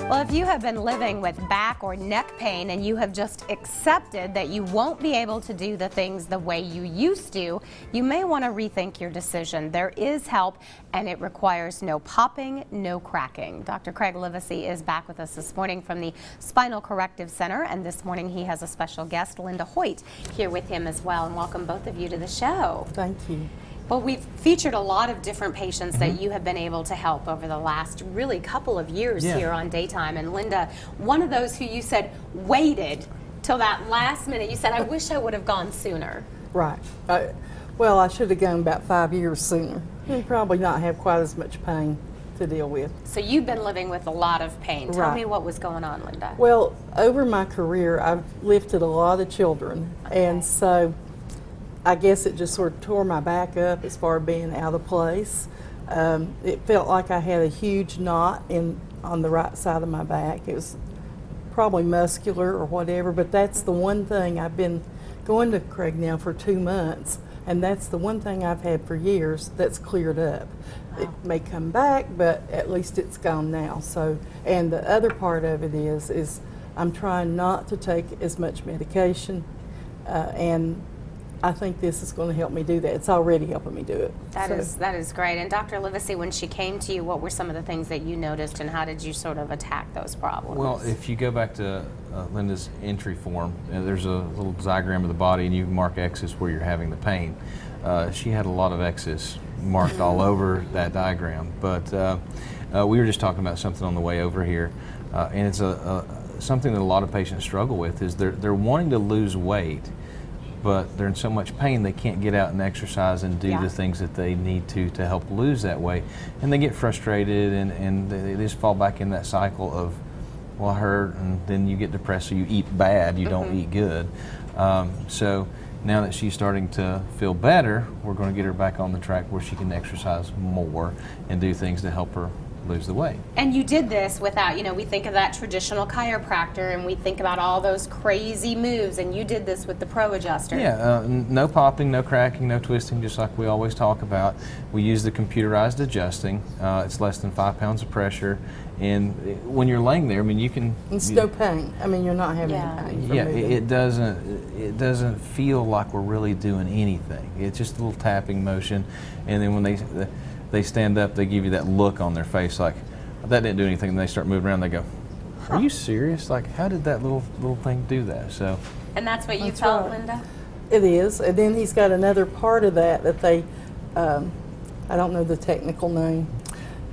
Well, if you have been living with back or neck pain and you have just accepted that you won't be able to do the things the way you used to, you may want to rethink your decision. There is help, and it requires no popping, no cracking. Dr. Craig Livesay is back with us this morning from the Spinal Corrective Center, and this morning he has a special guest, Linda Hoit, here with him as well. And welcome both of you to the show. Thank you. Well, we've featured a lot of different patients that you have been able to help over the last really couple of years here on Daytime. And Linda, one of those who you said waited till that last minute. You said, I wish I would have gone sooner. Right. Well, I should have gone about 5 years sooner. And probably not have quite as much pain to deal with. So you've been living with a lot of pain. Tell me what was going on, Linda. Well, over my career, I've lifted a lot of children. And so I guess it just sort of tore my back up as far as being out of place. It felt like I had a huge knot on the right side of my back. It was probably muscular or whatever, but that's the one thing. I've been going to Craig now for 2 months, and that's the one thing I've had for years that's cleared up. Wow. It may come back, but at least it's gone now. So, and the other part of it is I'm trying not to take as much medication, and I think this is going to help me do that. It's already helping me do it. That is great. And Dr. Livesay, when she came to you, what were some of the things that you noticed, and how did you sort of attack those problems? Well, if you go back to Linda's entry form, there's a little diagram of the body, and you mark X's where you're having the pain. She had a lot of X's marked all over that diagram. But we were just talking about something on the way over here, and it's something that a lot of patients struggle with. Is they're wanting to lose weight, but they're in so much pain they can't get out and exercise and do the things that they need to help lose that weight. And they get frustrated, and they just fall back in that cycle of, well, I hurt, and then you get depressed, so you eat bad, you don't eat good. So now that she's starting to feel better, we're going to get her back on the track where she can exercise more and do things to help her lose the weight. And you did this without, we think of that traditional chiropractor and we think about all those crazy moves, and you did this with the ProAdjuster. Yeah, no popping, no cracking, no twisting, just like we always talk about. We use the computerized adjusting. It's less than 5 pounds of pressure, and when you're laying there, I mean, you can... It's no pain. I mean, you're not having any pain. Yeah, it doesn't feel like we're really doing anything. It's just a little tapping motion, and then when they stand up, they give you that look on their face like, that didn't do anything, and they start moving around, they go, are you serious? Like, how did that little thing do that? So. And that's what you felt, Linda? It is, and then he's got another part of that they, I don't know the technical name,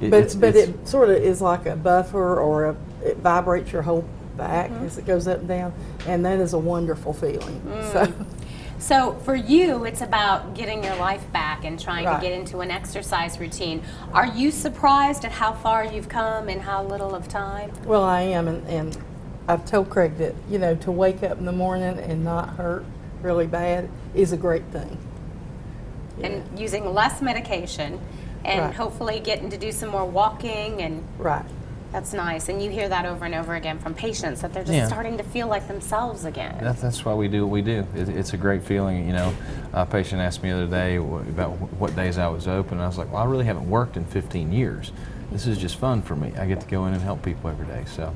but it sort of is like a buffer, or it vibrates your whole back as it goes up and down, and that is a wonderful feeling. So for you, it's about getting your life back and trying to get into an exercise routine. Are you surprised at how far you've come in how little of time? Well, I am, and I've told Craig that, to wake up in the morning and not hurt really bad is a great thing. And using less medication, and hopefully getting to do some more walking, and that's nice. And you hear that over and over again from patients, that they're just starting to feel like themselves again. That's why we do what we do. It's a great feeling. A patient asked me the other day about what days I was open, and I was like, well, I really haven't worked in 15 years. This is just fun for me. I get to go in and help people every day. So,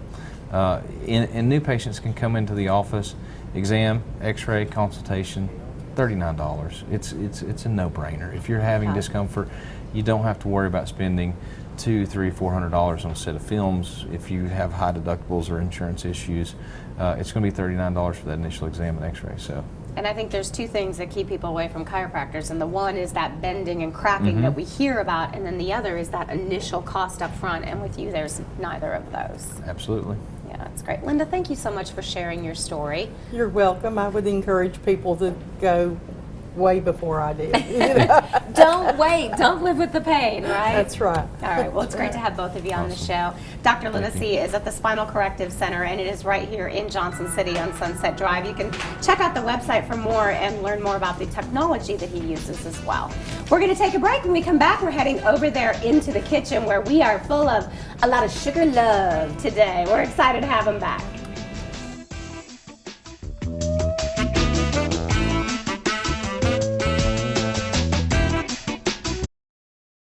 and new patients can come into the office, exam, x-ray, consultation, $39. It's a no-brainer. If you're having discomfort, you don't have to worry about spending $200, $300, $400 on a set of films. If you have high deductibles or insurance issues, it's going to be $39 for that initial exam and x-ray. So. And I think there's two things that keep people away from chiropractors, and the one is that bending and cracking that we hear about, and then the other is that initial cost up front, and with you there's neither of those. Absolutely. Yeah, that's great. Linda, thank you so much for sharing your story. You're welcome. I would encourage people to go way before I did. Don't wait. Don't live with the pain, right? That's right. All right. Well, it's great to have both of you on the show. Dr. Livesay is at the Spinal Corrective Center, and it is right here in Johnson City on Sunset Drive. You can check out the website for more and learn more about the technology that he uses as well. We're going to take a break. When we come back, we're heading over there into the kitchen, where we are full of a lot of sugar love today. We're excited to have him back.